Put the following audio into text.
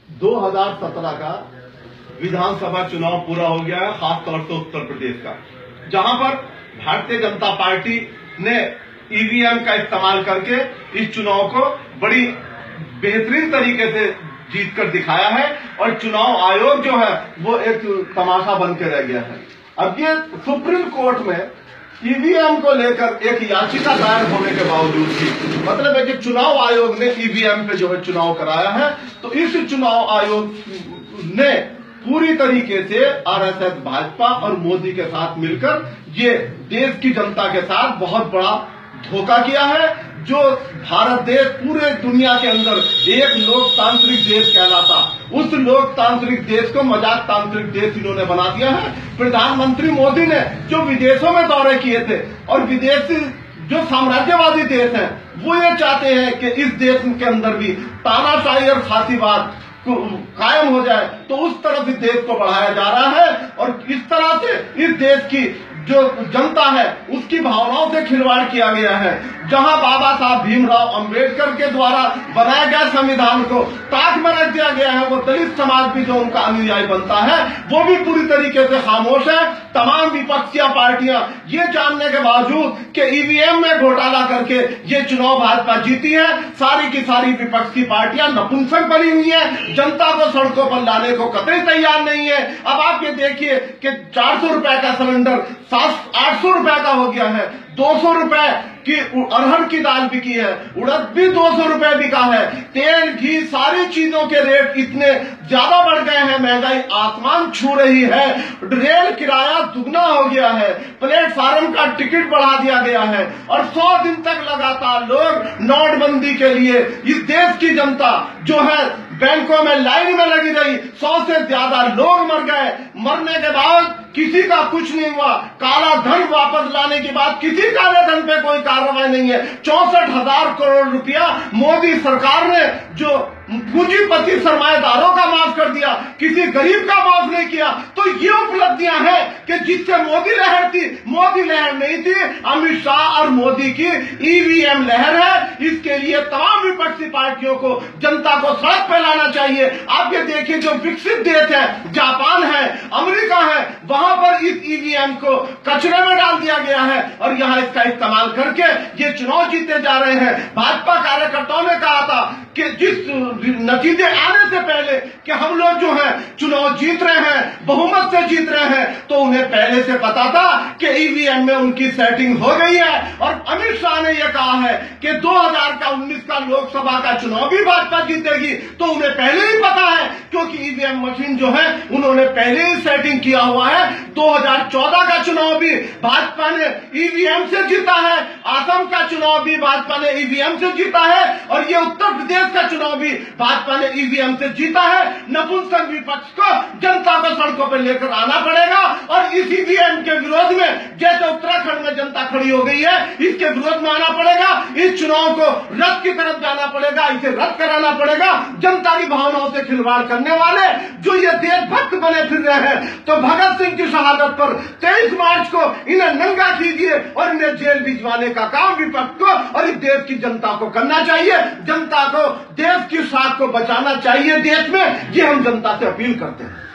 2017 का विधानसभा चुनाव पूरा हो गया है, खासतौर से उत्तर प्रदेश का, जहां पर भारतीय जनता पार्टी ने ईवीएम का इस्तेमाल करके इस चुनाव को बड़ी बेहतरीन तरीके से जीत कर दिखाया है और चुनाव आयोग जो है वो एक तमाशा बन के रह गया है। अब ये सुप्रीम कोर्ट में ईवीएम को लेकर एक याचिका दायर होने के बावजूद भी, मतलब है कि चुनाव आयोग ने ईवीएम पे जो है चुनाव कराया है, तो इस चुनाव आयोग ने पूरी तरीके से आरएसएस, भाजपा और मोदी के साथ मिलकर ये देश की जनता के साथ बहुत बड़ा धोखा किया है। जो भारत देश पूरे दुनिया के अंदर एक लोकतांत्रिक देश कहलाता, उस लोकतांत्रिक देश को मजाक तांत्रिक देश इन्होंने बना दिया है। प्रधानमंत्री मोदी ने जो विदेशों में दौरे किए थे और विदेशी जो साम्राज्यवादी देश हैं वो ये चाहते हैं कि इस देश के अंदर भी तानाशाही और फांसीवाद कायम हो जाए, तो उस तरफ इस देश को बढ़ाया जा रहा है और इस तरह से इस देश की जो जनता है उसकी भावनाओं से खिलवाड़ किया गया है। जहां बाबा साहब भीमराव अंबेडकर के द्वारा बनाए गए संविधान को ताक में रख दिया गया है, वो दलित समाज भी जो उनका अनुयायी बनता है वो भी पूरी तरीके से खामोश है। तमाम विपक्षी पार्टियां ये जानने के बावजूद कि ईवीएम में घोटाला करके ये चुनाव भाजपा जीती है, सारी की सारी विपक्षी पार्टियां नपुंसक बनी हुई है, जनता को सड़कों पर लाने को कतई तैयार नहीं है। अब आप ये देखिए कि 400 रुपए का सिलेंडर 800 रुपए का हो गया है, 200 रुपए की अरहर की दाल बिकी है, उड़द भी 200 रुपए बिका है, तेल घी सारी चीजों के रेट इतने ज्यादा बढ़ गए हैं, महंगाई आसमान छू रही है, रेल किराया दुगना हो गया है, प्लेटफार्म का टिकट बढ़ा दिया गया है और 100 दिन तक लगातार लोग नोटबंदी के लिए इस देश की जनता जो है बैंकों में लाइन में लगी रही, 100 से ज्यादा लोग मर गए। मरने के बाद किसी का कुछ नहीं हुआ, काला धन वापस लाने के बाद किसी काले धन पे कोई कार्रवाई नहीं है। 64,000 करोड़ रुपया मोदी सरकार ने जो पूंजीपति सरमाएदारों का माफ कर दिया, किसी गरीब का माफ नहीं किया। तो ये उपलब्धियां हैं कि जिससे मोदी लहर थी, मोदी लहर नहीं थी, अमित शाह और मोदी की ईवीएम लहर है। इसके लिए तमाम विपक्षी पार्टियों को जनता को सड़क पर लाना चाहिए। आप ये देखिए जो विकसित देश है, जापान है, अमेरिका है, वहां पर इस ईवीएम को कचरे में डाल दिया गया है और यहां इसका इस्तेमाल करके ये चुनाव जीते जा रहे हैं। भाजपा कार्यकर्ताओं ने कहा था कि जिस नतीजे आने से पहले कि हम लोग जो है चुनाव जीत रहे हैं, बहुमत से जीत रहे हैं, तो उन्हें पहले से पता था कि ईवीएम में उनकी सेटिंग हो गई है। और अमित शाह ने यह कहा है कि 2019 का लोकसभा का चुनाव भी भाजपा जीतेगी, तो उन्हें पहले ही पता है क्योंकि ईवीएम मशीन जो है उन्होंने पहले ही सेटिंग किया हुआ है। 2014 का चुनाव भी भाजपा ने ईवीएम से जीता है, असम का चुनाव भी भाजपा ने ईवीएम से जीता है और ये उत्तर प्रदेश का चुनाव भी भाजपा ने ईवीएम से जीता है। नपुंसक विपक्ष को जनता को सड़कों पर लेकर आना पड़ेगा और इस ईवीएम के विरोध में जैसे उत्तराखंड में जनता खड़ी हो गई है, इसके विरोध में आना पड़ेगा। इस चुनाव को रद्द की तरफ जाना पड़ेगा, इसे रद्द कराना पड़ेगा। जनता की भावनाओं से खिलवाड़ करने वाले जो ये देशभक्त बने फिर रहे हैं, तो भगत सिंह की शहादत पर 23 मार्च को इन्हें नंगा कीजिए और इन्हें जेल भिजवाने का काम विपक्ष को और इस देश की जनता को करना चाहिए। जनता को देश की साख को बचाना चाहिए देश में, ये हम जनता से अपील करते हैं।